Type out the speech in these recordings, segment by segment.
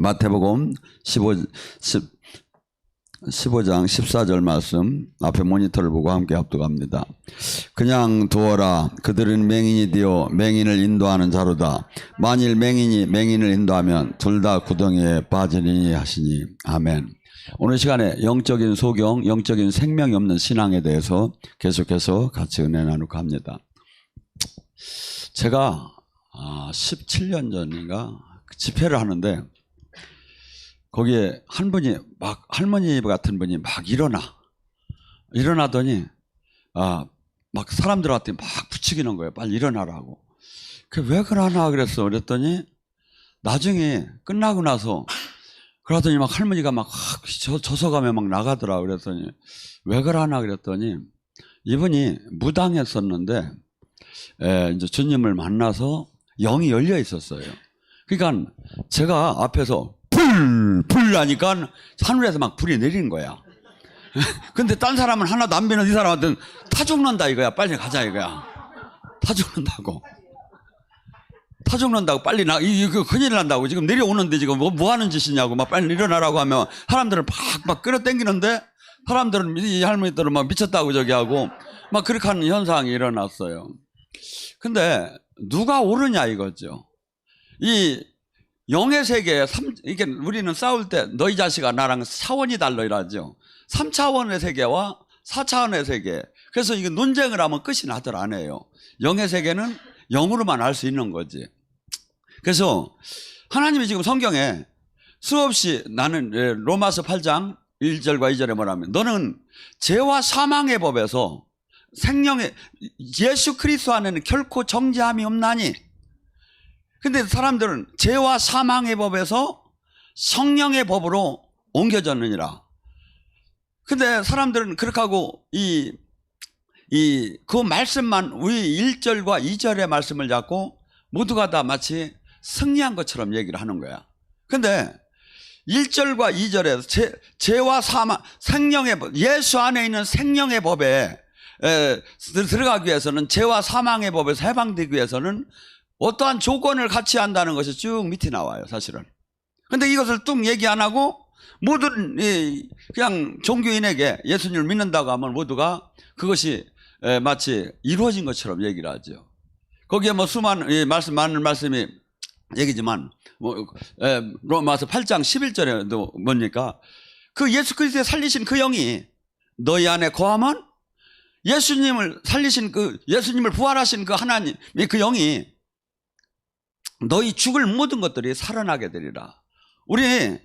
마태복음 15장 14절 말씀 앞에 모니터를 보고 함께 합독합니다. 그냥 두어라. 그들은 맹인이 되어 맹인을 인도하는 자로다. 만일 맹인이 맹인을 인도하면 둘 다 구덩이에 빠지리니 하시니. 아멘. 오늘 시간에 영적인 소경, 영적인 생명이 없는 신앙에 대해서 계속해서 같이 은혜 나누고 합니다. 제가 17년 전인가 집회를 하는데 거기에 한 분이 막 할머니 같은 분이 막 일어나더니 막 사람들한테 막 부추기는 거예요. 빨리 일어나라고. 왜 그러나 그랬더니 나중에 끝나고 나서 그러더니 막 할머니가 막 저서가며 막 나가더라. 그랬더니 왜 그러나 그랬더니 이분이 무당했었는데 이제 주님을 만나서 영이 열려 있었어요. 그러니까 제가 앞에서 불 하니까 하늘에서 막 불이 내리는 거야. 근데 딴 사람은 하나도 안 비는 이 사람한테는 타 죽는다 이거야. 빨리 가자 이거야. 타 죽는다고 빨리 이거 큰일 난다고. 지금 내려오는데 지금 뭐 하는 짓이냐고 막 빨리 일어나라고 하면 사람들은 막 끌어당기는데 사람들은 이 할머니들은 막 미쳤다고 저기 하고 막 그렇게 하는 현상이 일어났어요. 근데 누가 옳으냐 이거죠. 이 영의 세계, 이게 우리는 싸울 때 너희 자식아 나랑 차원이 달라 이러죠. 3차원의 세계와 4차원의 세계. 그래서 이거 논쟁을 하면 끝이 나들 안 해요. 영의 세계는 영으로만 알 수 있는 거지. 그래서 하나님이 지금 성경에 수없이 나는 로마서 8장 1절과 2절에 뭐라면 너는 죄와 사망의 법에서 생명의 예수 그리스도 안에는 결코 정죄함이 없나니. 근데 사람들은 죄와 사망의 법에서 성령의 법으로 옮겨졌느니라. 근데 사람들은 그렇게 하고 그 말씀만 우리 1절과 2절의 말씀을 잡고 모두가 다 마치 승리한 것처럼 얘기를 하는 거야. 근데 1절과 2절에 죄와 사망, 생명의 법, 예수 안에 있는 생명의 법에 들어가기 위해서는 죄와 사망의 법에서 해방되기 위해서는 어떠한 조건을 같이 한다는 것이 쭉 밑에 나와요, 사실은. 근데 이것을 뚝 얘기 안 하고 모든 그냥 종교인에게 예수님을 믿는다고 하면 모두가 그것이 마치 이루어진 것처럼 얘기를 하죠. 거기에 뭐 수많은 많은 말씀이 얘기지만 로마서 8장 11절에도 뭡니까? 그 예수 그리스도의 살리신 그 영이 너희 안에 거하면 예수님을 살리신 예수님을 부활하신 그 하나님의 그 영이 너희 죽을 모든 것들이 살아나게 되리라. 우리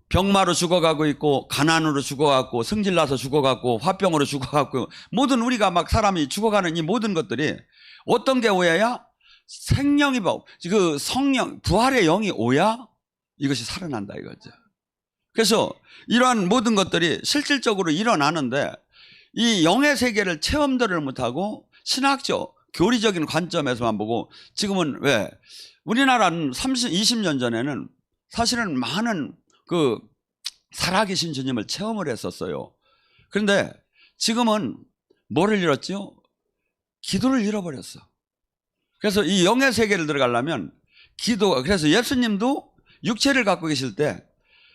병마로 죽어가고 있고 가난으로 죽어가고 성질나서 죽어가고 화병으로 죽어가고 모든 우리가 막 사람이 죽어가는 이 모든 것들이 어떤 게 오야야? 생명이 그 성령 부활의 영이 오야 이것이 살아난다 이거죠. 그래서 이러한 모든 것들이 실질적으로 일어나는데 이 영의 세계를 체험들을 못하고 신학적 교리적인 관점에서만 보고 지금은 왜 우리나라는 20년 전에는 사실은 많은 살아계신 주님을 체험을 했었어요. 그런데 지금은 뭐를 잃었죠? 기도를 잃어버렸어. 그래서 이 영의 세계를 들어가려면 그래서 예수님도 육체를 갖고 계실 때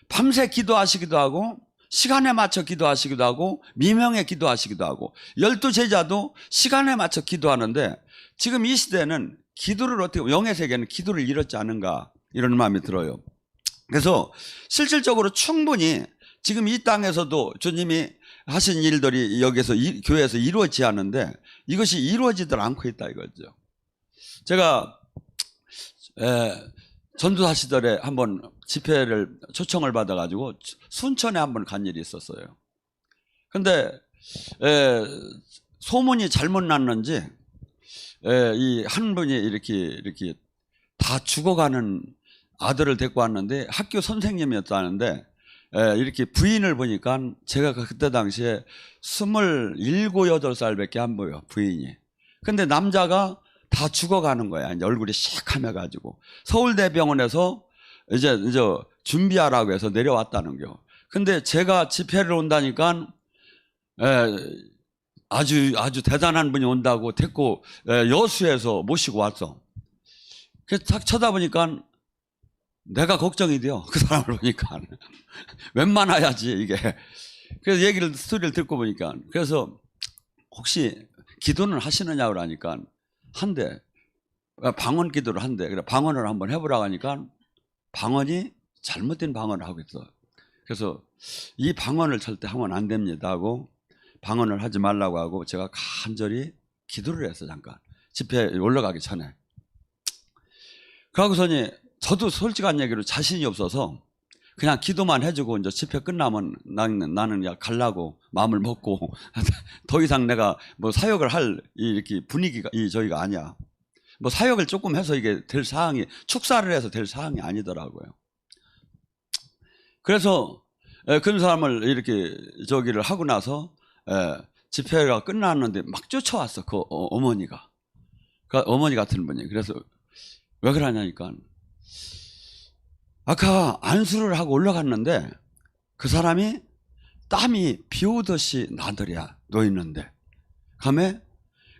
밤새 기도하시기도 하고 시간에 맞춰 기도하시기도 하고 미명에 기도하시기도 하고 12 제자도 시간에 맞춰 기도하는데 지금 이 시대는 기도를 영의 세계는 기도를 잃었지 않은가 이런 마음이 들어요. 그래서 실질적으로 충분히 지금 이 땅에서도 주님이 하신 일들이 여기서 교회에서 이루어지지 않는데 이것이 이루어지들 않고 있다 이거죠. 제가 전도사 시절에 한번 집회를 초청을 받아가지고 순천에 한번 간 일이 있었어요. 근데 소문이 잘못 났는지 이 한 분이 이렇게 다 죽어가는 아들을 데리고 왔는데 학교 선생님이었다는데 이렇게 부인을 보니까 제가 그때 당시에 27, 8살밖에 안 보여 부인이. 근데 남자가 다 죽어가는 거야. 이제 얼굴이 시커매가지고 서울대병원에서 이제 준비하라고 해서 내려왔다는 거. 근데 제가 집회를 온다니까 아주 대단한 분이 온다고 데리고 여수에서 모시고 왔어. 그래서 딱 쳐다보니까 내가 걱정이 돼요. 그 사람을 보니까. 웬만해야지 이게. 그래서 스토리를 듣고 보니까, 그래서 혹시 기도는 하시느냐고 그러니까 한대. 방언 기도를 한대. 그래 방언을 한번 해보라고 하니까 방언이 잘못된 방언을 하고 있어. 그래서 이 방언을 절대 하면 안 됩니다 하고 방언을 하지 말라고 하고 제가 간절히 기도를 했어. 잠깐 집회에 올라가기 전에. 그러고서니 저도 솔직한 얘기로 자신이 없어서 그냥 기도만 해주고 이제 집회 끝나면 나는 야 갈라고 마음을 먹고 더 이상 내가 뭐 사역을 할 이렇게 분위기가 저희가 아니야. 뭐 사역을 조금 해서 이게 될 사항이, 축사를 해서 될 사항이 아니더라고요. 그래서 그런 사람을 이렇게 저기를 하고 나서 집회가 끝났는데 막 쫓아왔어. 그 어머니가. 그 어머니 같은 분이. 그래서 왜 그러냐니까 아까 안수를 하고 올라갔는데 그 사람이 땀이 비 오듯이 나더랴 놓였는데 감에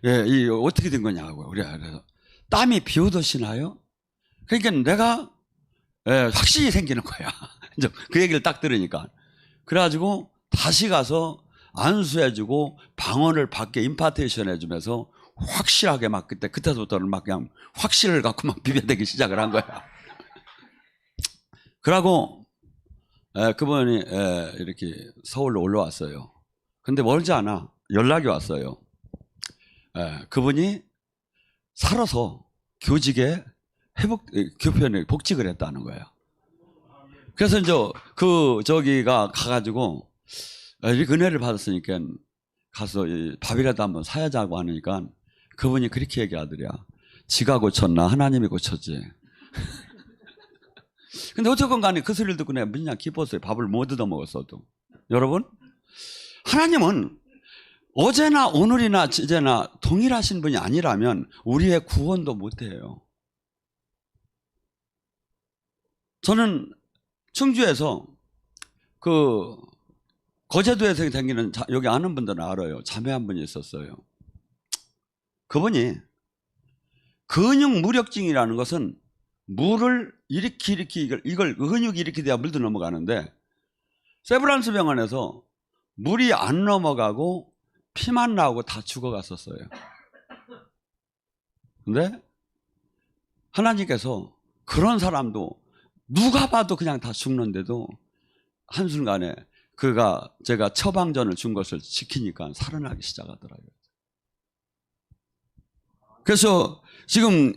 이 어떻게 된 거냐고. 그래서 땀이 비 오듯이 나요? 그러니까 내가 확신이 생기는 거야. 그 얘기를 딱 들으니까. 그래가지고 다시 가서 안수해주고 방언을 밖에 임파테이션 해주면서 확실하게 막 그때부터는 막 그냥 확신을 갖고 막 비벼대기 시작을 한 거야. 그러고 그분이 이렇게 서울로 올라왔어요. 근데 멀지 않아. 연락이 왔어요. 그분이 살아서 교직에 교편에 복직을 했다는 거예요. 그래서 이제 저기가 가가지고 이렇게 은혜를 받았으니까 가서 밥이라도 한번 사야자고 하니까 그분이 그렇게 얘기하더랴. 지가 고쳤나 하나님이 고쳤지. 근데 어쨌건 간에 그 소리를 듣고 내가 그냥 기뻤어요. 밥을 못 얻어 먹었어도. 여러분, 하나님은 어제나 오늘이나 이제나 동일하신 분이 아니라면 우리의 구원도 못해요. 저는 충주에서 거제도에서 생기는 여기 아는 분들은 알아요. 자매 한 분이 있었어요. 그분이 근육 무력증이라는 것은 물을 이렇게 이걸 근육이 이렇게 돼야 물도 넘어가는데 세브란스 병원에서 물이 안 넘어가고 피만 나오고 다 죽어갔었어요. 근데 하나님께서 그런 사람도 누가 봐도 그냥 다 죽는데도 한순간에 제가 처방전을 준 것을 지키니까 살아나기 시작하더라고요. 그래서 지금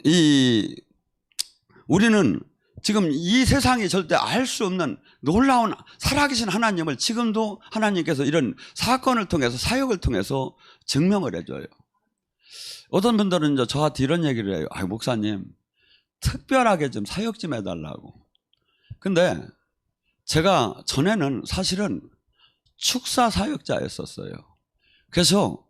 우리는 지금 이 세상이 절대 알 수 없는 놀라운 살아계신 하나님을 지금도 하나님께서 이런 사건을 통해서 사역을 통해서 증명을 해줘요. 어떤 분들은 이제 저한테 이런 얘기를 해요. 목사님 특별하게 좀 사역 좀 해달라고. 근데 제가 전에는 사실은 축사 사역자였었어요. 그래서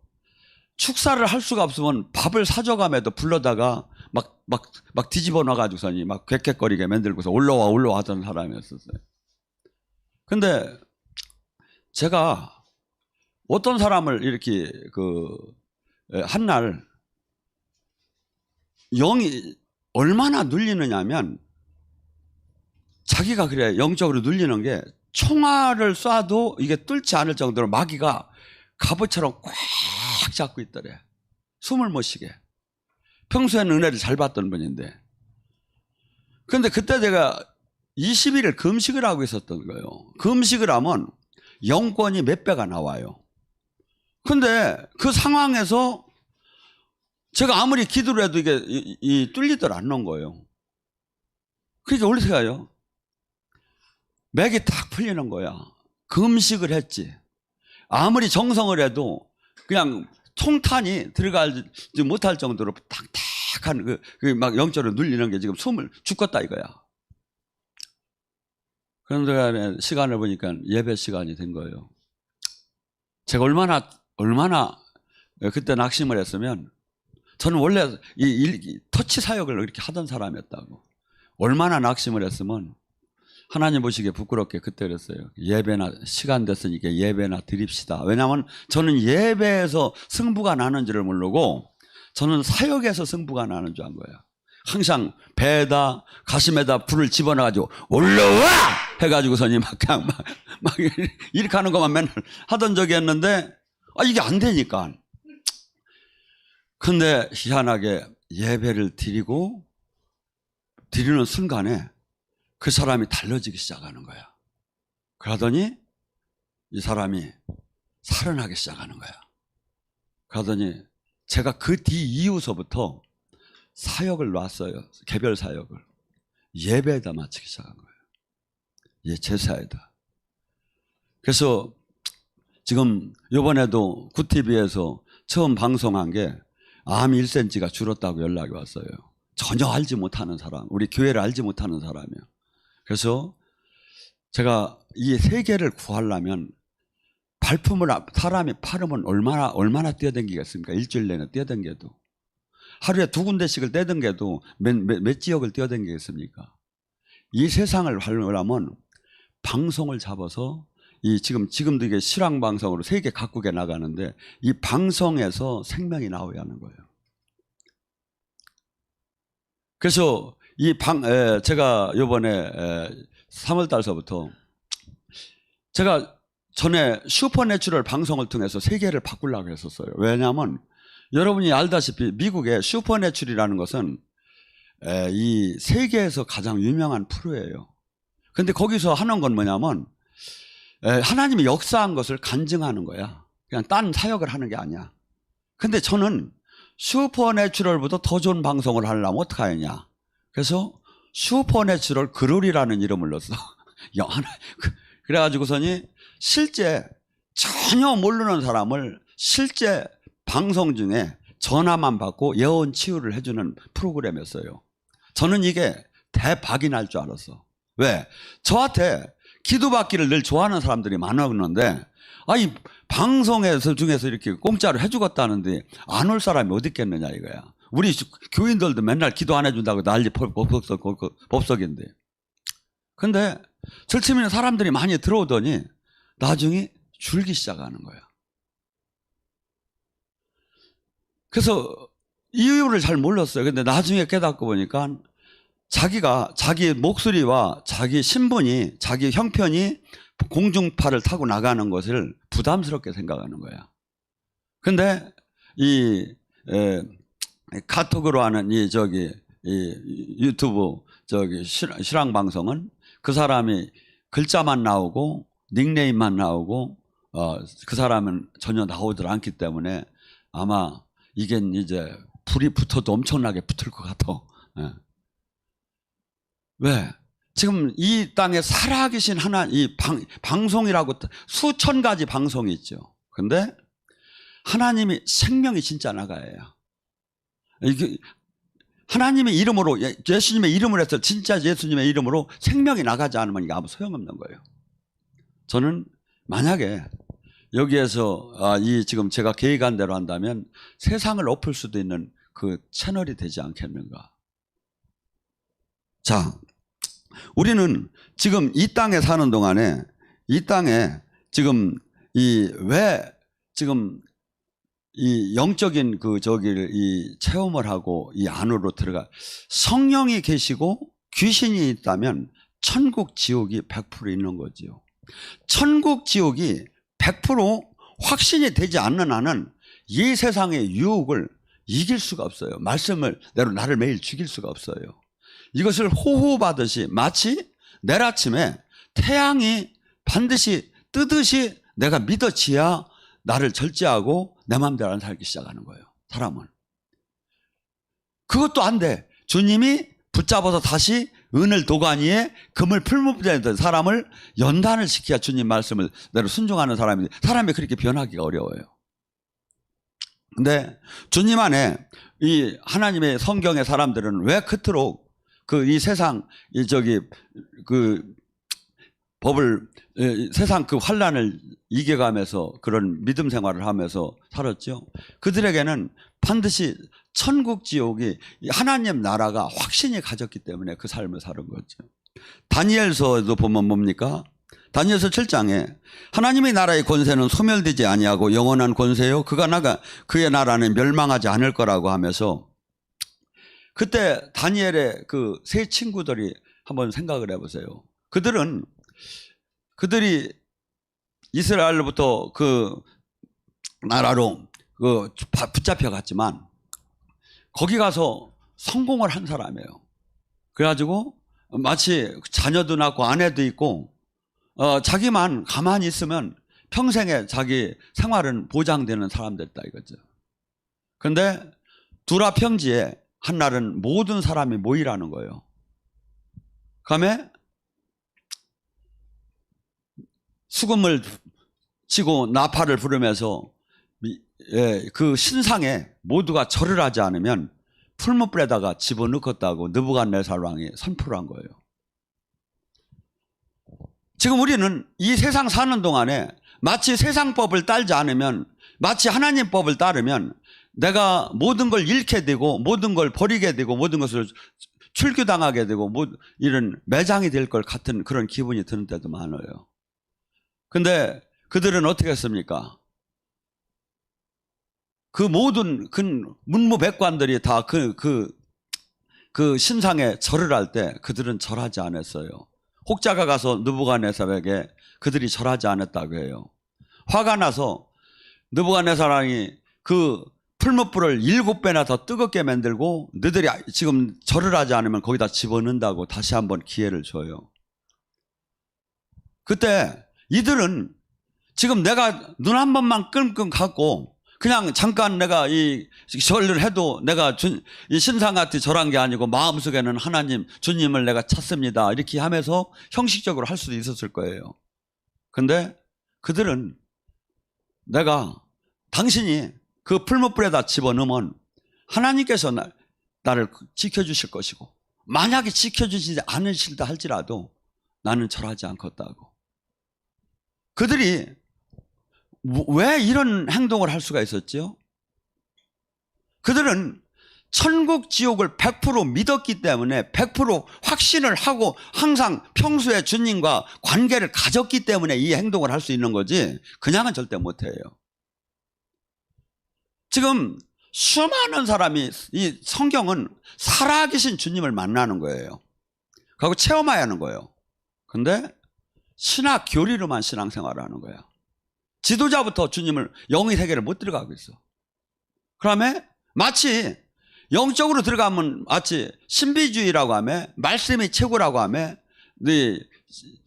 축사를 할 수가 없으면 밥을 사줘가면도 불러다가 막 뒤집어 놔가지고서니 막 객객거리게 만들고서 올라와 하던 사람이었었어요. 근데 제가 어떤 사람을 이렇게 한날 영이 얼마나 눌리느냐면 자기가 그래 영적으로 눌리는 게 총알을 쏴도 이게 뚫지 않을 정도로 마귀가 갑옷처럼 꽉 잡고 있더래. 숨을 못 쉬게. 평소에는 은혜를 잘 받던 분인데. 그런데 그때 제가 20일을 금식을 하고 있었던 거예요. 금식을 하면 영권이 몇 배가 나와요. 근데 그 상황에서 제가 아무리 기도를 해도 이게 뚫리들 않는 거예요. 그러니까 어떻게 해요? 맥이 딱 풀리는 거야. 금식을 했지. 아무리 정성을 해도 그냥 통탄이 들어가지 못할 정도로 탁탁한 막 영적으로 눌리는 게 지금 숨을 죽겠다 이거야. 그런데 시간을 보니까 예배 시간이 된 거예요. 제가 얼마나 그때 낙심을 했으면 저는 원래 이 터치 사역을 이렇게 하던 사람이었다고. 얼마나 낙심을 했으면 하나님 보시기에 부끄럽게 그때 그랬어요. 예배나 시간 됐으니까 예배나 드립시다. 왜냐하면 저는 예배에서 승부가 나는 줄을 모르고 저는 사역에서 승부가 나는 줄 안 거예요. 항상 배에다 가슴에다 불을 집어넣어가지고 올라와 해가지고서니 막 그냥 막 이렇게 하는 것만 맨날 하던 적이 있는데 이게 안 되니까. 근데 희한하게 예배를 드리는 순간에 그 사람이 달라지기 시작하는 거야. 그러더니 이 사람이 살아나기 시작하는 거야. 그러더니 제가 그 뒤 이후서부터 사역을 놨어요. 개별 사역을. 예배에다 마치기 시작한 거예요. 제사에다. 그래서 지금 이번에도 구TV에서 처음 방송한 게 암 1cm가 줄었다고 연락이 왔어요. 전혀 알지 못하는 사람, 우리 교회를 알지 못하는 사람이에요. 그래서 제가 이 세계를 구하려면 발품을 사람이 팔으면 얼마나 뛰어다니겠습니까? 일주일 내내 뛰어다녀도. 하루에 2군데씩을 떼던게도 몇 지역을 뛰어다니겠습니까? 이 세상을 하려면 방송을 잡아서 지금도 이게 실황방송으로 세계 각국에 나가는데 이 방송에서 생명이 나와야 하는 거예요. 그래서 제가 요번에 3월 달서부터 제가 전에 슈퍼내추럴 방송을 통해서 세계를 바꾸려고 했었어요. 왜냐하면 여러분이 알다시피 미국의 슈퍼내추럴이라는 것은 이 세계에서 가장 유명한 프로예요. 근데 거기서 하는 건 뭐냐면 하나님이 역사한 것을 간증하는 거야. 그냥 딴 사역을 하는 게 아니야. 근데 저는 슈퍼내추럴보다 더 좋은 방송을 하려면 어떻게 하느냐. 그래서 슈퍼내추럴 그롤이라는 이름을 넣었어. 그래가지고서니 실제 전혀 모르는 사람을 실제 방송 중에 전화만 받고 예언 치유를 해주는 프로그램이었어요. 저는 이게 대박이 날 줄 알았어. 왜? 저한테 기도받기를 늘 좋아하는 사람들이 많았는데 방송에서 중에서 이렇게 공짜로 해주겠다는데 안 올 사람이 어디 있겠느냐 이거야. 우리 교인들도 맨날 기도 안 해준다고 난리 법석인데. 근데 절치면 사람들이 많이 들어오더니 나중에 줄기 시작하는 거야. 그래서 이유를 잘 몰랐어요. 근데 나중에 깨닫고 보니까 자기 목소리와 자기 신분이, 자기 형편이 공중파를 타고 나가는 것을 부담스럽게 생각하는 거야. 근데 카톡으로 하는 이 유튜브 실황 방송은 그 사람이 글자만 나오고 닉네임만 나오고 그 사람은 전혀 나오질 않기 때문에 아마 이게 이제 불이 붙어도 엄청나게 붙을 것 같아. 왜? 지금 이 땅에 살아계신 방송이라고 수천 가지 방송이 있죠. 근데 하나님이 생명이 진짜 나가야 해요. 하나님의 이름으로, 예수님의 이름을 해서 진짜 예수님의 이름으로 생명이 나가지 않으면 이게 아무 소용없는 거예요. 저는 만약에 여기에서 지금 제가 계획한 대로 한다면 세상을 엎을 수도 있는 그 채널이 되지 않겠는가. 자, 우리는 지금 이 땅에 사는 동안에 이 땅에 지금 이 영적인 이 체험을 하고 이 안으로 들어가 성령이 계시고 귀신이 있다면 천국 지옥이 100% 있는 거지요. 천국 지옥이 100% 확신이 되지 않는 한은 이 세상의 유혹을 이길 수가 없어요. 말씀을 내로 나를 매일 죽일 수가 없어요. 이것을 호호받듯이 마치 내일 아침에 태양이 반드시 뜨듯이 내가 믿어지야 나를 절제하고 내 마음대로 안 살기 시작하는 거예요. 사람은. 그것도 안 돼. 주님이 붙잡아서 다시 은을 도가니에 금을 풀무되던 사람을 연단을 시켜야 주님 말씀을 내로 순종하는 사람인데 사람이 그렇게 변하기가 어려워요. 근데 주님 안에 이 하나님의 성경의 사람들은 왜 그토록 이 세상 법을 세상 그 환난을 이겨가면서 그런 믿음 생활을 하면서 살았죠. 그들에게는 반드시 천국 지옥이 하나님 나라가 확신이 가졌기 때문에 그 삶을 사는 거죠. 다니엘서에도 보면 뭡니까? 다니엘서 7장에 하나님의 나라의 권세는 소멸되지 아니하고 영원한 권세요 그의 나라는 멸망하지 않을 거라고 하면서 그때 다니엘의 그 세 친구들이 한번 생각을 해보세요. 그들이 이스라엘로부터 그 나라로 그 붙잡혀 갔지만 거기 가서 성공을 한 사람이에요. 그래가지고 마치 자녀도 낳고 아내도 있고 자기만 가만히 있으면 평생에 자기 생활은 보장되는 사람들이다 이거죠. 그런데 두라 평지에 한날은 모든 사람이 모이라는 거예요. 그다음에 수금을 치고 나팔을 부르면서 그 신상에 모두가 절을 하지 않으면 풀무불에다가 집어넣겠다고 느부갓네살 왕이 선포를 한 거예요. 지금 우리는 이 세상 사는 동안에 마치 세상법을 따르지 않으면, 마치 하나님 법을 따르면 내가 모든 걸 잃게 되고 모든 걸 버리게 되고 모든 것을 출교당하게 되고 이런 매장이 될 것 같은 그런 기분이 드는 때도 많아요. 근데 그들은 어떻게 했습니까? 그 모든 문무백관들이 다 그 신상에 절을 할 때 그들은 절하지 않았어요. 혹자가 가서 느부갓네살에게 그들이 절하지 않았다고 해요. 화가 나서 느부갓네살 왕이 그 풀무불을 7배나 더 뜨겁게 만들고 너희들이 지금 절을 하지 않으면 거기다 집어넣는다고 다시 한번 기회를 줘요. 그때 이들은 지금 내가 눈 한 번만 끙끙 감고 그냥 잠깐 내가 이 절을 해도 내가 이 신상한테 절한 게 아니고 마음속에는 하나님 주님을 내가 찾습니다 이렇게 하면서 형식적으로 할 수도 있었을 거예요. 근데 그들은 내가 당신이 그 풀무불에다 집어넣으면 하나님께서 나를 지켜주실 것이고 만약에 지켜주시지 않으실다 할지라도 나는 절하지 않겠다고. 그들이 왜 이런 행동을 할 수가 있었죠? 그들은 천국 지옥을 100% 믿었기 때문에 100% 확신을 하고 항상 평소에 주님과 관계를 가졌기 때문에 이 행동을 할 수 있는 거지 그냥은 절대 못해요. 지금 수많은 사람이 이 성경은 살아계신 주님을 만나는 거예요. 그리고 체험해야 하는 거예요. 근데 신학 교리로만 신앙생활을 하는 거야. 지도자부터 주님을 영의 세계를 못 들어가고 있어. 그다음에 마치 영적으로 들어가면 마치 신비주의라고 하며 말씀이 최고라고 하며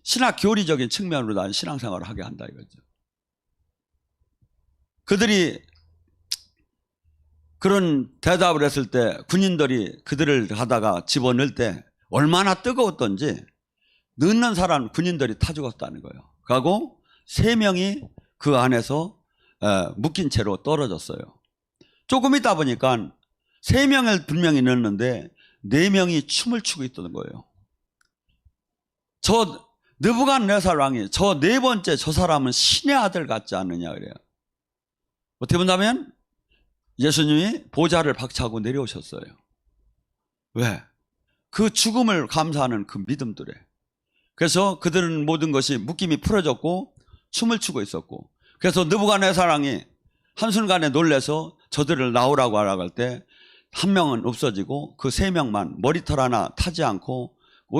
신학 교리적인 측면으로 신앙생활을 하게 한다 이거죠. 그들이 그런 대답을 했을 때 군인들이 그들을 가다가 집어넣을 때 얼마나 뜨거웠던지 넣는 사람 군인들이 타 죽었다는 거예요. 그리고 3명이 그 안에서 묶인 채로 떨어졌어요. 조금 있다 보니까 3명을 분명히 넣었는데 4명이 춤을 추고 있던 거예요. 저 느부갓네살 왕이 저 4번째 저 사람은 신의 아들 같지 않느냐 그래요. 어떻게 본다면 예수님이 보좌를 박차고 내려오셨어요. 왜? 그 죽음을 감사하는 그 믿음들에. 그래서 그들은 모든 것이 묶임이 풀어졌고 춤을 추고 있었고, 그래서 느부갓네살 왕이 한순간에 놀라서 저들을 나오라고 하라고 할 때 한 명은 없어지고 그 3명만 머리털 하나 타지 않고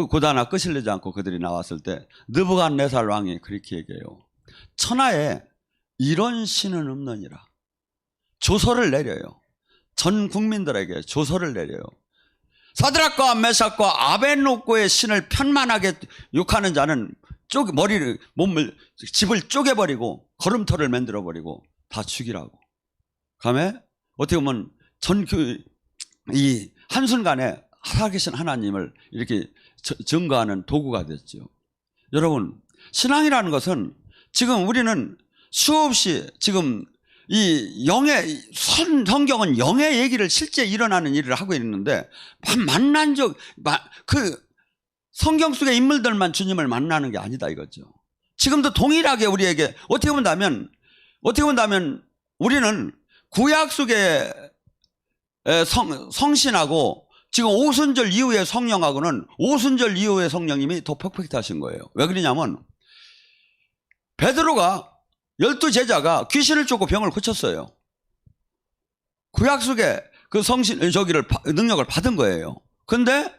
곧 하나 끄실리지 않고 그들이 나왔을 때 느부갓네살 왕이 그렇게 얘기해요. 천하에 이런 신은 없느니라. 조서를 내려요. 전 국민들에게 조서를 내려요. 사드락과 메삭과 아벤노고의 신을 편만하게 욕하는 자는 몸을 집을 쪼개버리고 걸음터를 만들어버리고 다 죽이라고. 그다음에 어떻게 보면 이 한순간에 살아계신 하나님을 이렇게 증거하는 도구가 됐죠. 여러분, 신앙이라는 것은 지금 우리는 수없이 지금 이 성경은 영의 얘기를 실제 일어나는 일을 하고 있는데 만난 그 성경 속의 인물들만 주님을 만나는 게 아니다 이거죠. 지금도 동일하게 우리에게 어떻게 본다면 우리는 구약 속의 성신하고 지금 오순절 이후의 성령하고는 오순절 이후의 성령님이 더 퍼펙트하신 거예요. 왜 그러냐면 베드로가 12제자가 귀신을 쫓고 병을 고쳤어요. 구약 속에 그 능력을 받은 거예요. 근데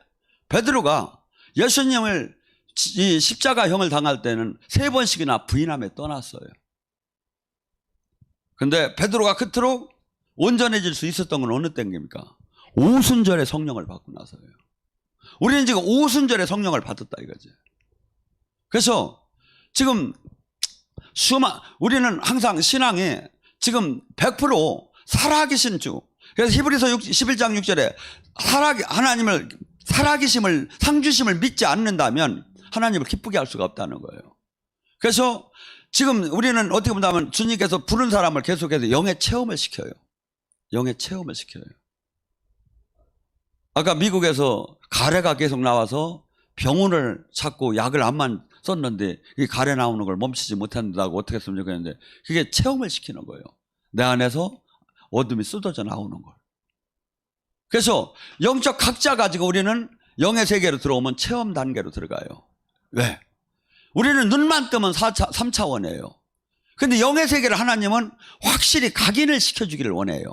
베드로가 예수님을 이 십자가형을 당할 때는 3번씩이나 부인하며 떠났어요. 근데 베드로가 그토록 온전해질 수 있었던 건 어느 때입니까? 오순절에 성령을 받고 나서예요. 우리는 지금 오순절에 성령을 받았다 이거지. 그래서 지금 우리는 항상 신앙에 지금 100% 살아계신 주. 그래서 히브리서 11장 6절에 하나님을 살아계심을 상주심을 믿지 않는다면 하나님을 기쁘게 할 수가 없다는 거예요. 그래서 지금 우리는 어떻게 본다면 주님께서 부른 사람을 계속해서 영의 체험을 시켜요. 영의 체험을 시켜요. 아까 미국에서 가래가 계속 나와서 병원을 찾고 약을 안만 썼는데 이 가래 나오는 걸 멈추지 못한다고 어떻게 했으면 좋겠는데 그게 체험을 시키는 거예요. 내 안에서 어둠이 쏟아져 나오는 걸. 그래서 영적 각자 가지고 우리는 영의 세계로 들어오면 체험 단계로 들어가요. 왜? 우리는 눈만 뜨면 3차원이에요. 근데 영의 세계를 하나님은 확실히 각인을 시켜주기를 원해요.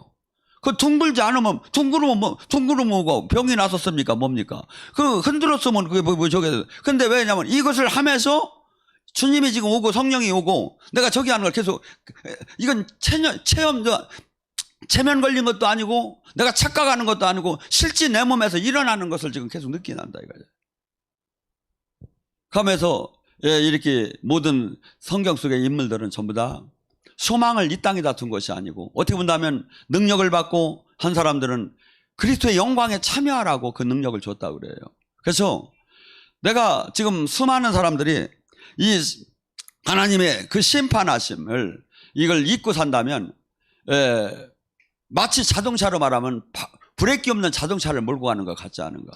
그 둥글지 않으면, 둥그러면 뭐고 병이 났었습니까? 뭡니까? 그 흔들었으면 그게 저게. 근데 왜냐면 이것을 하면서 주님이 지금 오고 성령이 오고 내가 저기 하는 걸 계속, 이건 체면 걸린 것도 아니고 내가 착각하는 것도 아니고 실제 내 몸에서 일어나는 것을 지금 계속 느끼난다 이거죠. 그러면서 이렇게 모든 성경 속의 인물들은 전부 다 소망을 이 땅에다 둔 것이 아니고 어떻게 본다면 능력을 받고 한 사람들은 그리스도의 영광에 참여하라고 그 능력을 줬다고 그래요. 그래서 내가 지금 수많은 사람들이 이 하나님의 그 심판하심을 이걸 잊고 산다면 마치 자동차로 말하면 브레이크 없는 자동차를 몰고 가는 것 같지 않은가.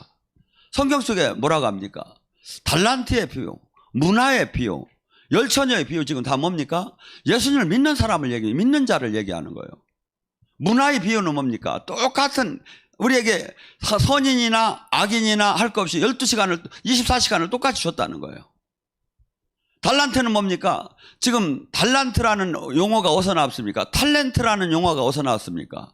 성경 속에 뭐라고 합니까? 달란트의 비유, 문화의 비유, 열처녀의 비유 지금 다 뭡니까? 예수님을 믿는 사람을 믿는 자를 얘기하는 거예요. 문화의 비유는 뭡니까? 똑같은 우리에게 선인이나 악인이나 할 것 없이 12시간을 24시간을 똑같이 줬다는 거예요. 달란트는 뭡니까? 지금 달란트라는 용어가 어디서 나왔습니까? 탤런트라는 용어가 어디서 나왔습니까?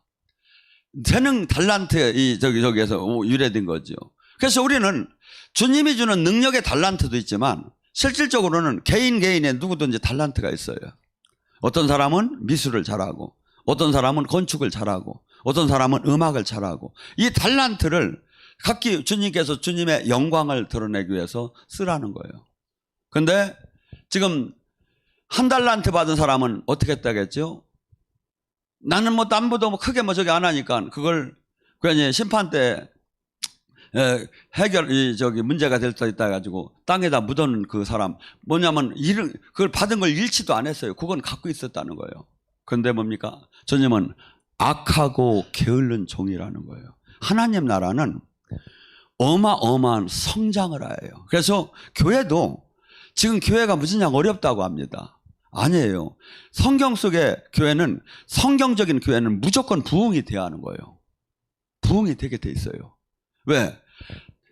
재능 달란트 저기에서 유래된 거죠. 그래서 우리는 주님이 주는 능력의 달란트도 있지만 실질적으로는 개인의 누구든지 달란트가 있어요. 어떤 사람은 미술을 잘하고 어떤 사람은 건축을 잘하고 어떤 사람은 음악을 잘하고 이 달란트를 각기 주님께서 주님의 영광을 드러내기 위해서 쓰라는 거예요. 근데 지금 1달란트 받은 사람은 어떻게 했다겠죠? 나는 뭐 남보다 크게 저기 안 하니까 그걸 그냥 심판 때 문제가 될 수 있다 가지고 땅에다 묻어놓은 그 사람 뭐냐면 그걸 받은 걸 잃지도 않았어요. 그건 갖고 있었다는 거예요. 그런데 뭡니까? 주님은 악하고 게을른 종이라는 거예요. 하나님 나라는 어마어마한 성장을 해요. 그래서 교회도 지금 교회가 무진장 어렵다고 합니다. 아니에요. 성경 속의 교회는 성경적인 교회는 무조건 부흥이 돼야 하는 거예요. 부흥이 되게 돼 있어요. 왜?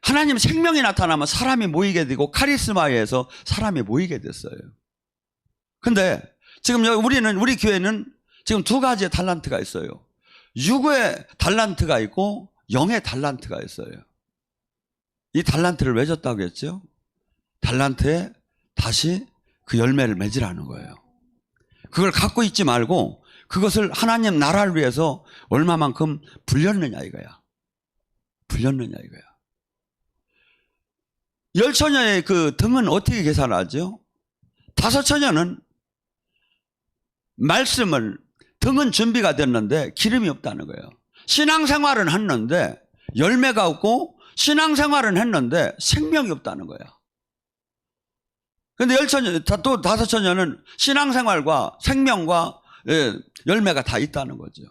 하나님 생명이 나타나면 사람이 모이게 되고 카리스마에 의해서 사람이 모이게 됐어요. 근데 지금 우리 교회는 지금 2가지의 달란트가 있어요. 육의 달란트가 있고 영의 달란트가 있어요. 이 달란트를 왜 줬다고 했죠? 달란트에 다시 그 열매를 맺으라는 거예요. 그걸 갖고 있지 말고 그것을 하나님 나라를 위해서 얼마만큼 불렸느냐 이거야. 불렸느냐 이거야. 열처녀의 그 등은 어떻게 계산하죠? 5처녀는 말씀을 등은 준비가 됐는데 기름이 없다는 거예요. 신앙생활은 했는데 열매가 없고 신앙생활은 했는데 생명이 없다는 거야. 그런데 또 5처녀는 신앙생활과 생명과 열매가 다 있다는 거죠.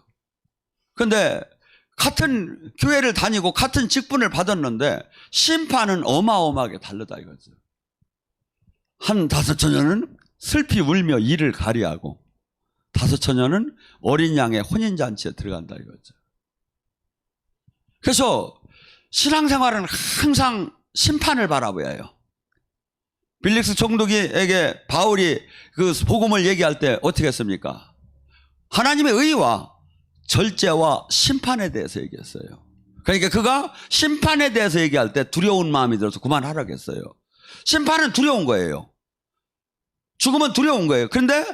그런데 같은 교회를 다니고 같은 직분을 받았는데 심판은 어마어마하게 다르다 이거죠. 한 5처녀는 슬피 울며 이를 가리하고 5처녀는 어린 양의 혼인잔치에 들어간다 이거죠. 그래서 신앙생활은 항상 심판을 바라봐야 해요. 빌릭스 총독에게 바울이 그 복음을 얘기할 때 어떻게 했습니까? 하나님의 의와 절제와 심판에 대해서 얘기했어요. 그러니까 그가 심판에 대해서 얘기할 때 두려운 마음이 들어서 그만하라고 했어요. 심판은 두려운 거예요. 죽음은 두려운 거예요. 그런데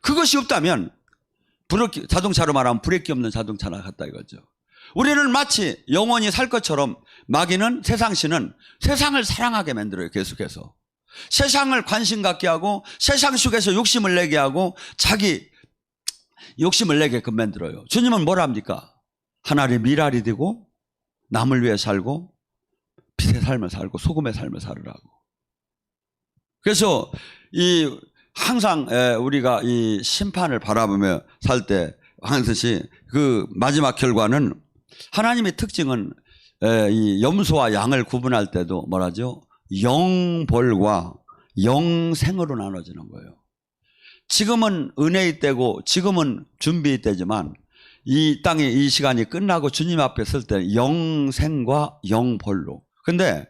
그것이 없다면 자동차로 말하면 브레이크 없는 자동차나 같다 이거죠. 우리는 마치 영원히 살 것처럼 마귀는 세상신은 세상을 사랑하게 만들어요. 계속해서 세상을 관심 갖게 하고 세상 속에서 욕심을 내게 하고 자기 욕심을 내게끔 만들어요. 주님은 뭘 합니까? 하나님의 미랄이 되고 남을 위해 살고 빛의 삶을 살고 소금의 삶을 살으라고. 그래서 항상 우리가 이 심판을 바라보며 살 때 하듯이 그 마지막 결과는 하나님의 특징은 이 염소와 양을 구분할 때도 뭐라죠? 영벌과 영생으로 나눠지는 거예요. 지금은 은혜의 때고 지금은 준비의 때지만 이 땅의 이 시간이 끝나고 주님 앞에 설 때 영생과 영벌로. 근데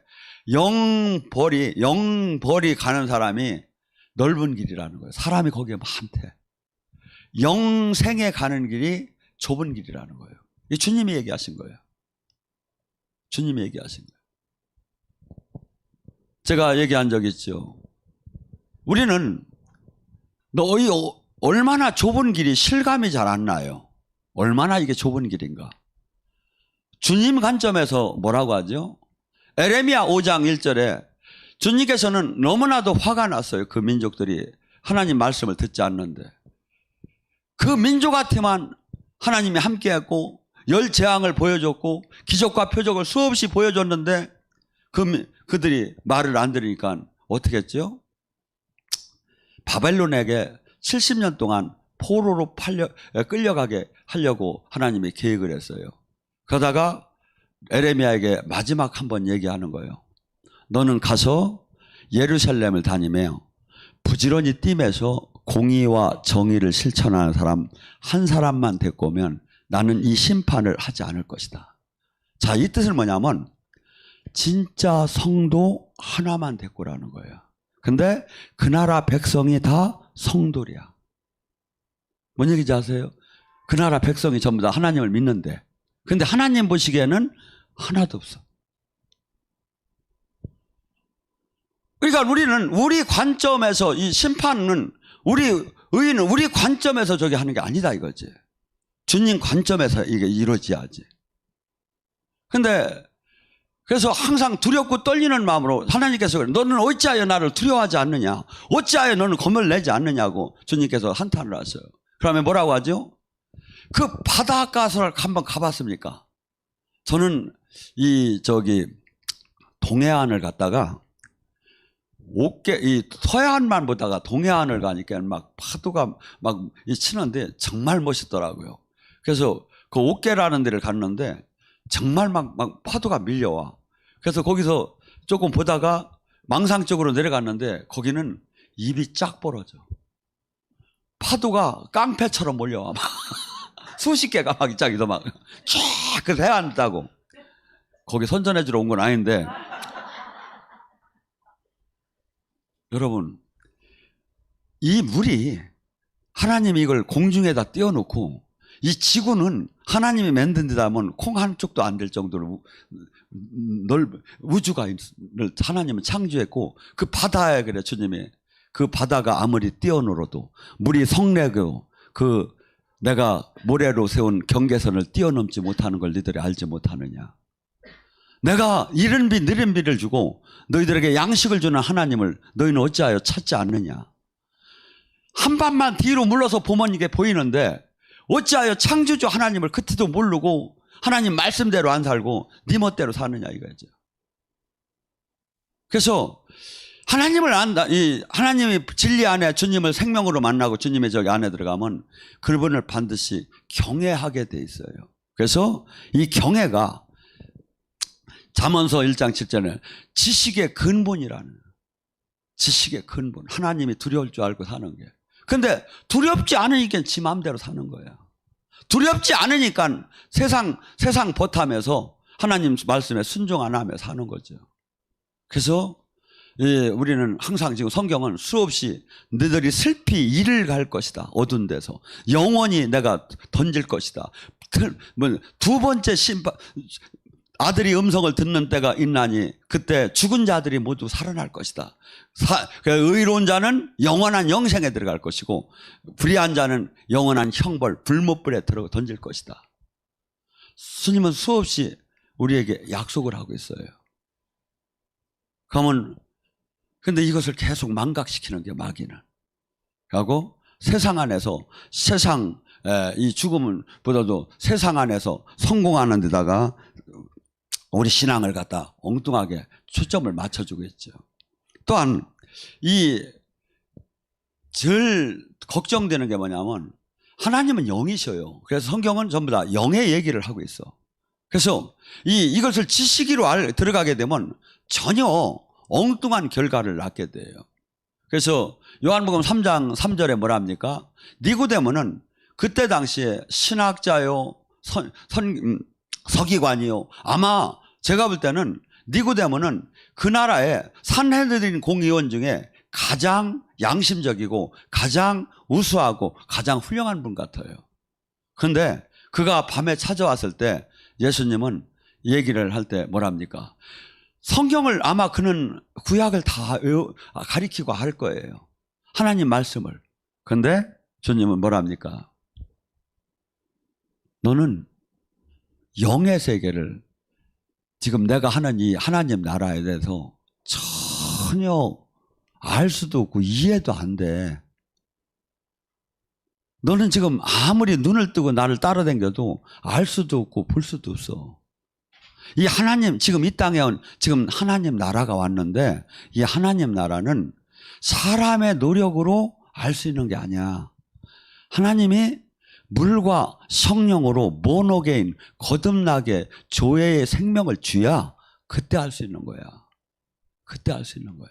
영벌이 가는 사람이 넓은 길이라는 거예요. 사람이 거기에 많대. 영생에 가는 길이 좁은 길이라는 거예요. 이 주님이 얘기하신 거예요. 주님이 얘기하신 거예요. 제가 얘기한 적 있죠. 우리는 너희 얼마나 좁은 길이 실감이 잘 안 나요. 얼마나 이게 좁은 길인가. 주님 관점에서 뭐라고 하죠? 에레미야 5장 1절에 주님께서는 너무나도 화가 났어요. 그 민족들이 하나님 말씀을 듣지 않는데. 그 민족한테만 하나님이 함께했고 열 재앙을 보여줬고 기적과 표적을 수없이 보여줬는데 그들이 말을 안 들으니까 어떻게 했죠? 바벨론에게 70년 동안 포로로 끌려가게 하려고 하나님이 계획을 했어요. 그러다가 에레미야에게 마지막 한번 얘기하는 거예요. 너는 가서 예루살렘을 다니며 부지런히 뛰면서 공의와 정의를 실천하는 사람 한 사람만 데리고 오면 나는 이 심판을 하지 않을 것이다. 자, 이 뜻은 뭐냐면 진짜 성도 하나만 데리고 오라는 거예요. 근데 그 나라 백성이 다 성도리야. 뭔 얘기인지 아세요? 그 나라 백성이 전부 다 하나님을 믿는데 근데 하나님 보시기에는 하나도 없어. 그러니까 우리는 우리 관점에서 이 심판은 의인은 우리 관점에서 저기 하는 게 아니다 이거지. 주님 관점에서 이게 이루어져야지. 근데 그래서 항상 두렵고 떨리는 마음으로 하나님께서 그래. 너는 어찌하여 나를 두려워하지 않느냐? 어찌하여 너는 겁을 내지 않느냐고 주님께서 한탄을 하셔요. 그러면 뭐라고 하죠? 그 바닷가를 한번 가봤습니까? 저는 동해안을 갔다가 이 서해안만 보다가 동해안을 가니까 막 파도가 막 치는데 정말 멋있더라고요. 그래서 그 옥계라는 데를 갔는데 정말 막 파도가 밀려와. 그래서 거기서 조금 보다가 망상 쪽으로 내려갔는데 거기는 입이 쫙 벌어져. 파도가 깡패처럼 몰려와. 막 수십 개가 막 이짝이서 막 쫙 그 해안 따고. 거기 선전해주러 온 건 아닌데. 여러분, 이 물이 하나님이 이걸 공중에다 띄워놓고 이 지구는 하나님이 만든 데다 하면 콩 한쪽도 안 될 정도로 우주가 하나님은 창조했고 그 바다에 그래 주님이 그 바다가 아무리 뛰어놀아도 물이 성내고 그 내가 모래로 세운 경계선을 뛰어넘지 못하는 걸 너희들이 알지 못하느냐. 내가 이른 비 느린 비를 주고 너희들에게 양식을 주는 하나님을 너희는 어찌하여 찾지 않느냐. 한 밤만 뒤로 물러서 보면 이게 보이는데 어찌하여 창조주 하나님을 그때도 모르고 하나님 말씀대로 안 살고 네 멋대로 사느냐 이거죠. 그래서 하나님을 안다. 하나님이 진리 안에 주님을 생명으로 만나고 주님의 저기 안에 들어가면 그분을 반드시 경외하게 돼 있어요. 그래서 이 경외가 잠언서 1장 7절에 지식의 근본이라는, 지식의 근본. 하나님이 두려울 줄 알고 사는 게. 근데 두렵지 않으니까 지 마음대로 사는 거야. 두렵지 않으니까 세상 버타면서 하나님 말씀에 순종 안 하며 사는 거죠. 그래서 우리는 항상 지금 성경은 수없이 너희들이 슬피 이를 갈 것이다. 어두운 데서. 영원히 내가 던질 것이다. 두 번째 심판, 아들이 음성을 듣는 때가 있나니 그때 죽은 자들이 모두 살아날 것이다. 의로운 자는 영원한 영생에 들어갈 것이고 불의한 자는 영원한 형벌, 불못불에 들어 던질 것이다. 스님은 수없이 우리에게 약속을 하고 있어요. 그러면 근데 이것을 계속 망각시키는 게 마귀는. 하고 세상 안에서 이 죽음보다도 세상 안에서 성공하는 데다가 우리 신앙을 갖다 엉뚱하게 초점을 맞춰주고 있죠. 또한 제일 걱정되는 게 뭐냐면 하나님은 영이셔요. 그래서 성경은 전부 다 영의 얘기를 하고 있어. 그래서 이것을 지식으로 들어가게 되면 전혀 엉뚱한 결과를 낳게 돼요. 그래서 요한복음 3장 3절에 뭐라 합니까? 니고데모는 그때 당시에 신학자요, 서기관이요. 아마 제가 볼 때는 니고데모는 그 나라의 산헤드린 공의원 중에 가장 양심적이고 가장 우수하고 가장 훌륭한 분 같아요. 그런데 그가 밤에 찾아왔을 때 예수님은 얘기를 할 때 뭐랍니까? 성경을 아마 그는 구약을 다 가리키고 할 거예요. 하나님 말씀을. 그런데 주님은 뭐랍니까? 너는 영의 세계를 지금 내가 하는 이 하나님 나라에 대해서 전혀 알 수도 없고 이해도 안 돼. 너는 지금 아무리 눈을 뜨고 나를 따라다녀도 알 수도 없고 볼 수도 없어. 이 하나님, 지금 이 땅에 지금 하나님 나라가 왔는데 이 하나님 나라는 사람의 노력으로 알 수 있는 게 아니야. 하나님이 물과 성령으로 모노게인 거듭나게 조회의 생명을 주야 그때 알 수 있는 거야. 그때 알 수 있는 거야.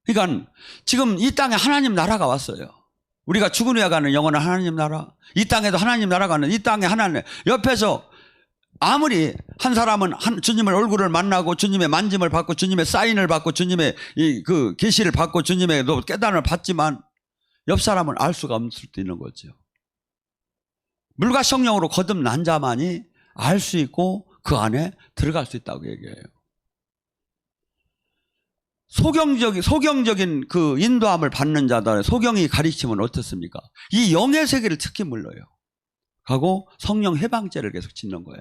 그러니까 지금 이 땅에 하나님 나라가 왔어요. 우리가 죽은 후에 가는 영원한 하나님 나라, 이 땅에도 하나님 나라가 있는, 이 땅에 하나님 옆에서 아무리 한 사람은 주님의 얼굴을 만나고 주님의 만짐을 받고 주님의 사인을 받고 주님의 그 계시를 받고 주님의 깨달음을 받지만 옆 사람은 알 수가 없을 수도 있는 거죠. 물과 성령으로 거듭난 자만이 알 수 있고 그 안에 들어갈 수 있다고 얘기해요. 소경적인 그 인도함을 받는 자들의 소경이 가르치면 어떻습니까? 이 영의 세계를 특히 물러요. 하고 성령 해방죄를 계속 짓는 거야.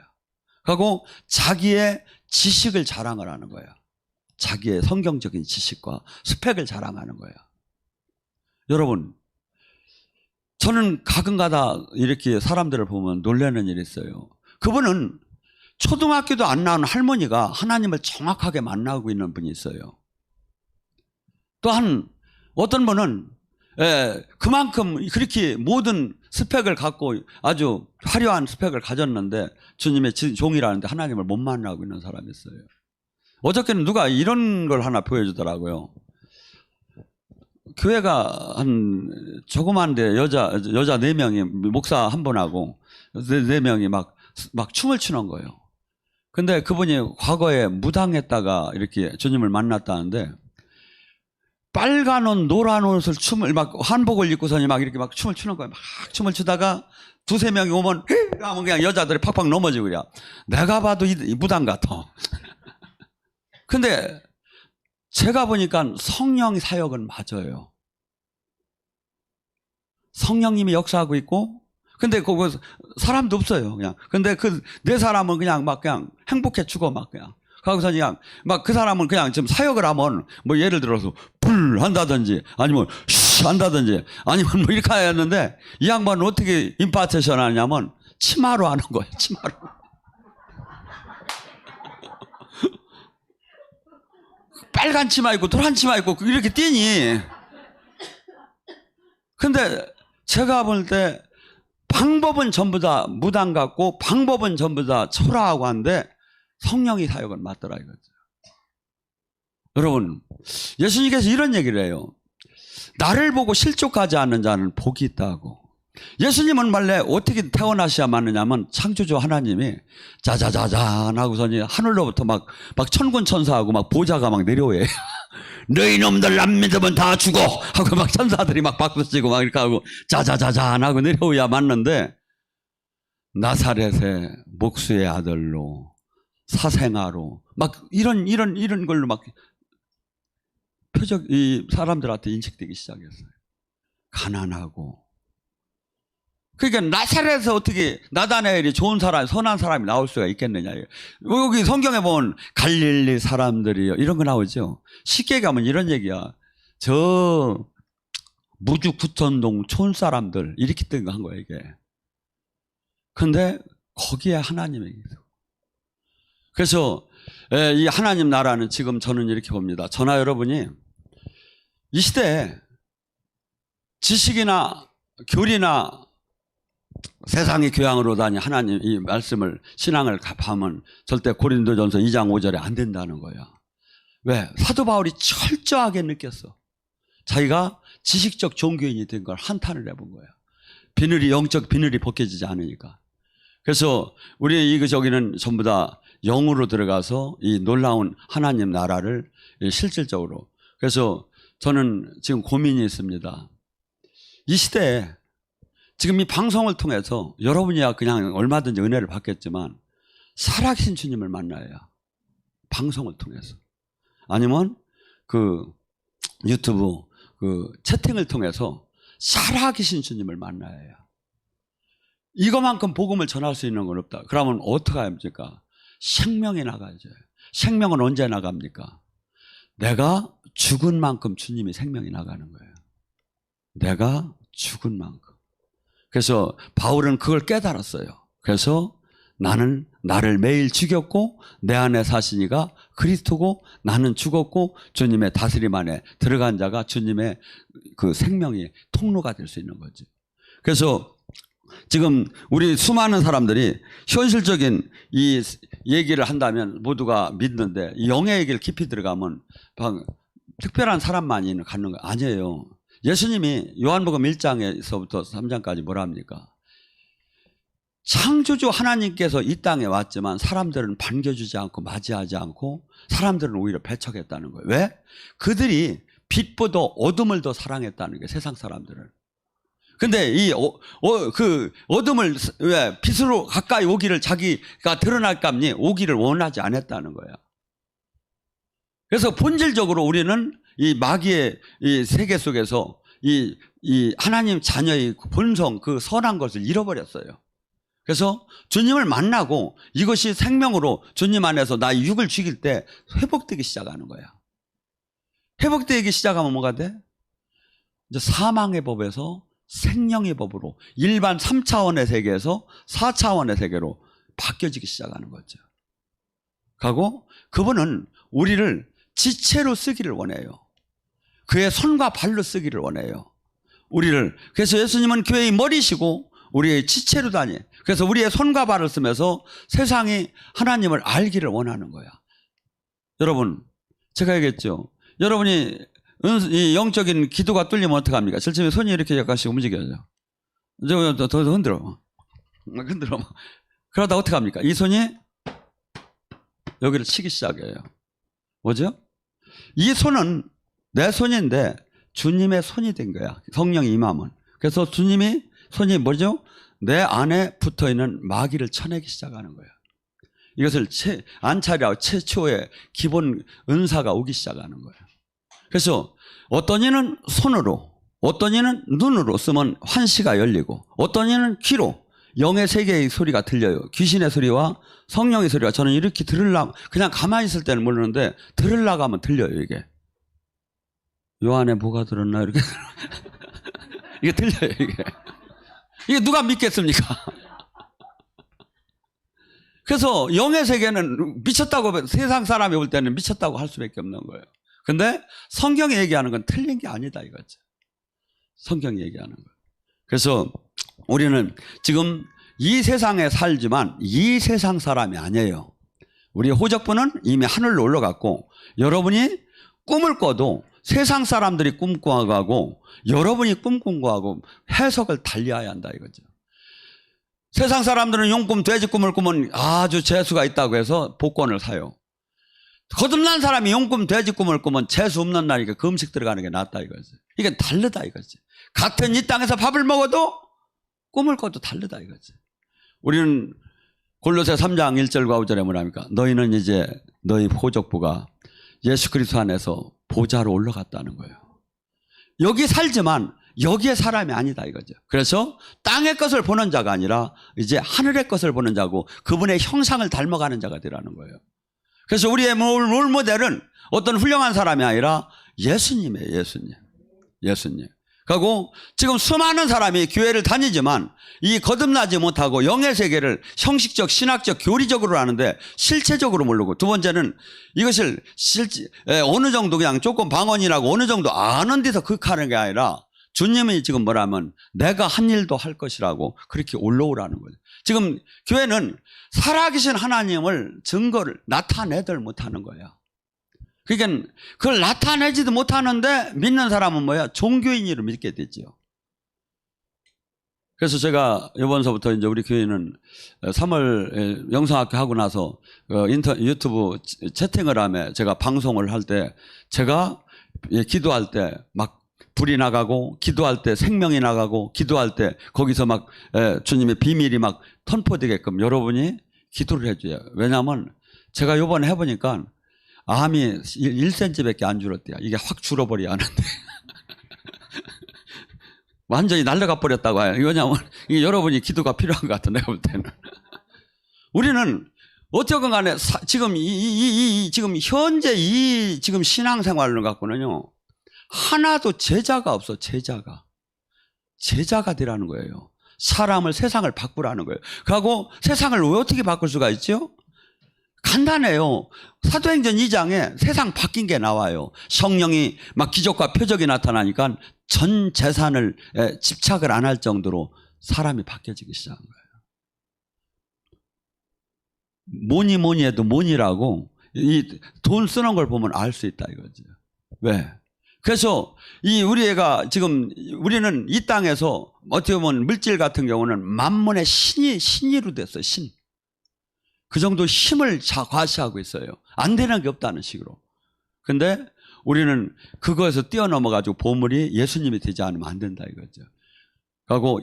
하고 자기의 지식을 자랑을 하는 거야. 자기의 성경적인 지식과 스펙을 자랑하는 거야. 여러분, 저는 가끔가다 이렇게 사람들을 보면 놀라는 일이 있어요. 그분은 초등학교도 안 나온 할머니가 하나님을 정확하게 만나고 있는 분이 있어요. 또한 어떤 분은 그만큼 그렇게 모든 스펙을 갖고 아주 화려한 스펙을 가졌는데 주님의 종이라는데 하나님을 못 만나고 있는 사람이 있어요. 어저께는 누가 이런 걸 하나 보여주더라고요. 교회가 한 조그만데 여자 4명이 목사 한 분하고 4명이 막 춤을 추는 거예요. 근데 그분이 과거에 무당했다가 이렇게 주님을 만났다는데 빨간 옷, 노란 옷을 막 한복을 입고서니 막 이렇게 막 춤을 추는 거예요. 막 춤을 추다가 2-3명이 오면 하면 그냥 여자들이 팍팍 넘어지고 그래. 내가 봐도 이 무당 같아. 근데 제가 보니까 성령 사역은 맞아요. 성령님이 역사하고 있고, 근데 거기 사람도 없어요, 그냥. 근데 그 4사람은 그냥 행복해 죽어, 그냥. 거기서 그냥, 그 사람은 그냥 지금 사역을 하면, 예를 들어서, 불 한다든지, 아니면, 쉬 한다든지, 아니면 이렇게 하였는데, 이 양반은 어떻게 임파테이션 하냐면, 치마로 하는 거예요, 치마로. 빨간 치마 입고, 노란 치마 입고, 이렇게 뛰니. 근데, 제가 볼 때, 방법은 전부 다 무당 같고, 방법은 전부 다 초라하고 한데, 성령이 사역은 맞더라 이거죠. 여러분, 예수님께서 이런 얘기를 해요. 나를 보고 실족하지 않는 자는 복이 있다고. 예수님은 원래 어떻게 태어나셔야 맞느냐면 창조주 하나님이 자자자잔 하고서니 하늘로부터 막 천군 천사하고 막 보좌가 막 내려오요. 너희 놈들 안 믿으면 다 죽어 하고 막 천사들이 막 박수치고 막 이렇게 하고 자자자잔 하고 내려오야 맞는데, 나사렛의 목수의 아들로 사생아로 막 이런 걸로 막 이 사람들한테 인식되기 시작했어요. 가난하고. 그러니까 나사렛에서 어떻게 나다나엘이 좋은 사람, 선한 사람이 나올 수가 있겠느냐. 여기 성경에 보면 갈릴리 사람들이요 이런 거 나오죠. 쉽게 가면 이런 얘기야. 저 무주 구천동 촌 사람들 이렇게 뜬 거 한 거야 이게. 근데 거기에 하나님이 있어. 그래서 이 하나님 나라는 지금 저는 이렇게 봅니다. 저나 여러분이 이 시대에 지식이나 교리나 세상의 교양으로 다니 하나님 이 말씀을 신앙을 하면 절대 고린도전서 2장 5절에 안 된다는 거야. 왜? 사도 바울이 철저하게 느꼈어. 자기가 지식적 종교인이 된 걸 한탄을 해본 거야. 영적 비늘이 벗겨지지 않으니까. 그래서 우리 저기는 전부 다 영으로 들어가서 이 놀라운 하나님 나라를 실질적으로. 그래서 저는 지금 고민이 있습니다. 이 시대에 지금 이 방송을 통해서 여러분이야 그냥 얼마든지 은혜를 받겠지만 살아계신 주님을 만나야 방송을 통해서, 아니면 그 유튜브 그 채팅을 통해서 살아계신 주님을 만나야 해요. 이거만큼 복음을 전할 수 있는 건 없다. 그러면 어떻게 해야 합니까? 생명이 나가야죠. 생명은 언제 나갑니까? 내가 죽은 만큼 주님이 생명이 나가는 거예요. 내가 죽은 만큼. 그래서 바울은 그걸 깨달았어요. 그래서 나는 나를 매일 죽였고 내 안에 사시니가 그리스도고 나는 죽었고 주님의 다스림 안에 들어간 자가 주님의 그 생명의 통로가 될 수 있는 거지. 그래서 지금 우리 수많은 사람들이 현실적인 이 얘기를 한다면 모두가 믿는데, 영의 얘기를 깊이 들어가면 특별한 사람만이 갖는 거 아니에요. 예수님이 요한복음 1장에서부터 3장까지 뭐라 합니까? 창조주 하나님께서 이 땅에 왔지만 사람들은 반겨주지 않고 맞이하지 않고 사람들은 오히려 배척했다는 거예요. 왜? 그들이 빛보다 어둠을 더 사랑했다는 거예요. 세상 사람들은. 근데 이 그 어둠을 왜 빛으로 가까이 오기를 자기가 드러날감니 오기를 원하지 않았다는 거예요. 그래서 본질적으로 우리는 이 마귀의 이 세계 속에서 이 하나님 자녀의 본성, 그 선한 것을 잃어버렸어요. 그래서 주님을 만나고 이것이 생명으로 주님 안에서 나의 육을 죽일 때 회복되기 시작하는 거야. 회복되기 시작하면 뭐가 돼? 이제 사망의 법에서 생명의 법으로, 일반 3차원의 세계에서 4차원의 세계로 바뀌어지기 시작하는 거죠. 가고 그분은 우리를 지체로 쓰기를 원해요. 그의 손과 발로 쓰기를 원해요. 우리를. 그래서 예수님은 교회의 머리시고 우리의 지체로 다니. 그래서 우리의 손과 발을 쓰면서 세상이 하나님을 알기를 원하는 거야. 여러분, 제가 얘기했죠. 여러분이 이 영적인 기도가 뚫리면 어떡합니까? 절침에 손이 이렇게 약간씩 움직여요. 더 흔들어. 흔들어. 그러다 어떡합니까? 이 손이 여기를 치기 시작해요. 뭐죠? 이 손은 내 손인데 주님의 손이 된 거야. 성령이 임하면. 그래서 주님이 손이 뭐죠? 내 안에 붙어있는 마귀를 쳐내기 시작하는 거야. 이것을 안차리하고 최초의 기본 은사가 오기 시작하는 거예요. 그래서 어떤 이는 손으로, 어떤 이는 눈으로 쓰면 환시가 열리고, 어떤 이는 귀로 영의 세계의 소리가 들려요. 귀신의 소리와 성령의 소리가. 저는 이렇게 들으려고 그냥 가만히 있을 때는 모르는데 들으려고 하면 들려요. 이게 요 안에 뭐가 들었나 이렇게 이게 들려요. 이게 누가 믿겠습니까? 그래서 영의 세계는 미쳤다고, 세상 사람이 볼 때는 미쳤다고 할 수밖에 없는 거예요. 근데 성경이 얘기하는 건 틀린 게 아니다 이거죠. 성경이 얘기하는 거예요. 그래서 우리는 지금 이 세상에 살지만 이 세상 사람이 아니에요. 우리 호적부는 이미 하늘로 올라갔고, 여러분이 꿈을 꿔도 세상 사람들이 꿈꾸는 거하고 여러분이 꿈꾼 거하고 해석을 달리해야 한다 이거죠. 세상 사람들은 용꿈 돼지 꿈을 꾸면 아주 재수가 있다고 해서 복권을 사요. 거듭난 사람이 용꿈 돼지 꿈을 꾸면 재수 없는 날이니까 금식 들어가는 게 낫다 이거지. 이게 다르다 이거지. 같은 이 땅에서 밥을 먹어도 꿈을 꿔도 다르다 이거지. 우리는 골로새 3장 1절과 5절에 뭐랍니까? 너희는 이제 너희 호족부가 예수 그리스도 안에서 보좌로 올라갔다는 거예요. 여기 살지만 여기에 사람이 아니다 이거죠. 그래서 땅의 것을 보는 자가 아니라 이제 하늘의 것을 보는 자고 그분의 형상을 닮아가는 자가 되라는 거예요. 그래서 우리의 롤모델은 어떤 훌륭한 사람이 아니라 예수님이에요. 예수님. 그리고 지금 수많은 사람이 교회를 다니지만 이 거듭나지 못하고 영의 세계를 형식적, 신학적, 교리적으로 하는데 실체적으로 모르고, 두 번째는 이것을 어느 정도 그냥 조금 방언이라고 어느 정도 아는 데서 극하는 게 아니라 주님이 지금 뭐라면 내가 한 일도 할 것이라고 그렇게 올라오라는 거죠. 지금 교회는 살아계신 하나님을 증거를 나타내들 못하는 거예요. 그러니까 그걸 나타내지도 못하는데 믿는 사람은 뭐야? 종교인으로 믿게 되죠. 그래서 제가 이번서부터 이제 우리 교회는 3월 영성학교 하고 나서 유튜브 채팅을 하며 제가 방송을 할 때 제가 기도할 때 막 불이 나가고 기도할 때 생명이 나가고 기도할 때 거기서 막 주님의 비밀이 막 선포되게끔 여러분이 기도를 해줘요. 왜냐하면 제가 이번에 해보니까 암이 1cm밖에 안 줄었대요. 이게 확 줄어버려야 하는데 완전히 날아가 버렸다고 해요. 왜냐하면 이게 여러분이 기도가 필요한 것 같아 내가 볼 때는. 우리는 어쨌건 간에 지금 지금 현재 지금 신앙생활을 갖고는요 하나도 제자가 없어. 제자가 되라는 거예요. 사람을, 세상을 바꾸라는 거예요. 그리고 세상을 왜 어떻게 바꿀 수가 있죠? 간단해요. 사도행전 2장에 세상 바뀐 게 나와요. 성령이 막 기적과 표적이 나타나니까 전 재산을 집착을 안 할 정도로 사람이 바뀌어지기 시작한 거예요. 뭐니 해도 뭐니라고 이 돈 쓰는 걸 보면 알 수 있다 이거죠. 왜? 그래서 우리는 이 땅에서 어떻게 보면 물질 같은 경우는 만문의 신이로 됐어요. 신. 그 정도 힘을 과시하고 있어요. 안 되는 게 없다는 식으로. 근데 우리는 그거에서 뛰어넘어가지고 보물이 예수님이 되지 않으면 안 된다 이거죠. 그리고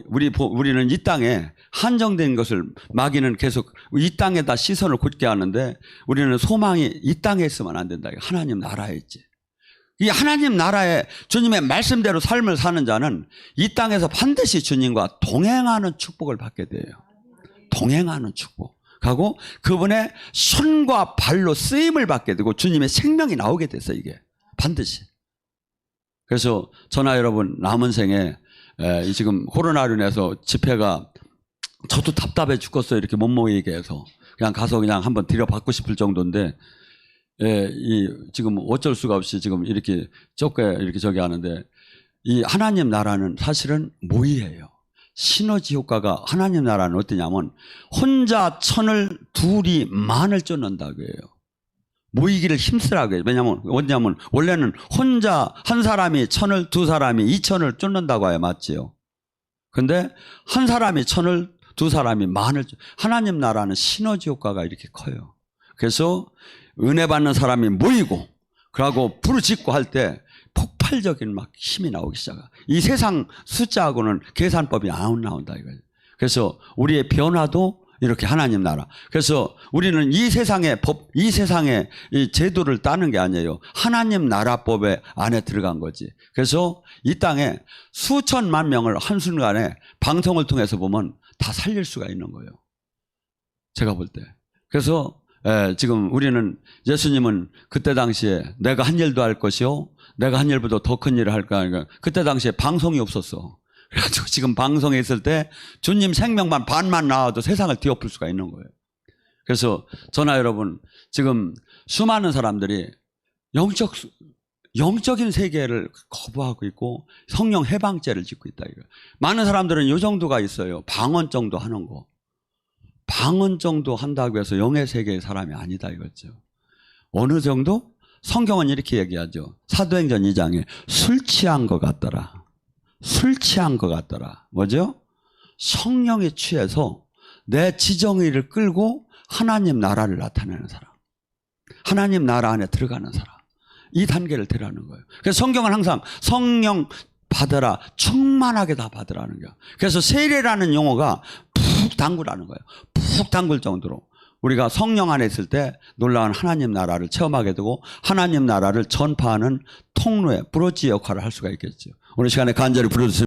우리는 이 땅에 한정된 것을 마귀는 계속 이 땅에다 시선을 굳게 하는데 우리는 소망이 이 땅에 있으면 안 된다. 하나님 나라에 있지. 이 하나님 나라에 주님의 말씀대로 삶을 사는 자는 이 땅에서 반드시 주님과 동행하는 축복을 받게 돼요. 동행하는 축복. 하고 그분의 손과 발로 쓰임을 받게 되고 주님의 생명이 나오게 됐어요. 이게 반드시. 그래서 저나 여러분 남은 생에 지금 코로나로 인해서 집회가 저도 답답해 죽겠어요. 이렇게 못 모이게 해서 그냥 가서 그냥 한번 들여받고 싶을 정도인데 지금 어쩔 수가 없이 지금 이렇게 이렇게 저기 하는데 이 하나님 나라는 사실은 모의예요. 시너지 효과가 하나님 나라는 어떠냐면 혼자 천을 둘이 만을 쫓는다고 해요. 모이기를 힘쓰라고 해요. 왜냐하면 원래는 혼자 한 사람이 천을 두 사람이 2천을 쫓는다고 해요. 맞지요? 근데 한 사람이 천을 두 사람이 만을 하나님 나라는 시너지 효과가 이렇게 커요. 그래서 은혜 받는 사람이 모이고 그러고 부르짖고 할 때 폭발적인 막 힘이 나오기 시작해요. 이 세상 숫자하고는 계산법이 안 나온다 이거예요. 그래서 우리의 변화도 이렇게 하나님 나라. 그래서 우리는 이 세상의 법, 이 세상의 이 제도를 따는 게 아니에요. 하나님 나라법에 안에 들어간 거지. 그래서 이 땅에 수천만 명을 한순간에 방송을 통해서 보면 다 살릴 수가 있는 거예요. 제가 볼 때. 그래서 지금 우리는 예수님은 그때 당시에 내가 한 일도 할 것이요 내가 한 일보다 더 큰 일을 할까 하니까 그때 당시에 방송이 없었어. 그래가지고 지금 방송에 있을 때 주님 생명만 반만 나와도 세상을 뒤엎을 수가 있는 거예요. 그래서 저나 여러분 지금 수많은 사람들이 영적인 세계를 거부하고 있고 성령 해방죄를 짓고 있다 이거예요. 많은 사람들은 이 정도가 있어요. 방언 정도 하는 거. 방언 정도 한다고 해서 영의 세계의 사람이 아니다 이거죠. 어느 정도? 성경은 이렇게 얘기하죠. 사도행전 2장에 술 취한 것 같더라. 술 취한 것 같더라. 뭐죠? 성령에 취해서 내 지정의를 끌고 하나님 나라를 나타내는 사람. 하나님 나라 안에 들어가는 사람. 이 단계를 들어가는 거예요. 그래서 성경은 항상 성령 받으라, 충만하게 다 받으라는 거예요. 그래서 세례라는 용어가 푹 담그라는 거예요. 푹 담글 정도로. 우리가 성령 안에 있을 때 놀라운 하나님 나라를 체험하게 되고 하나님 나라를 전파하는 통로의 브로치 역할을 할 수가 있겠죠. 오늘 시간에 간절히 부르짖습니다.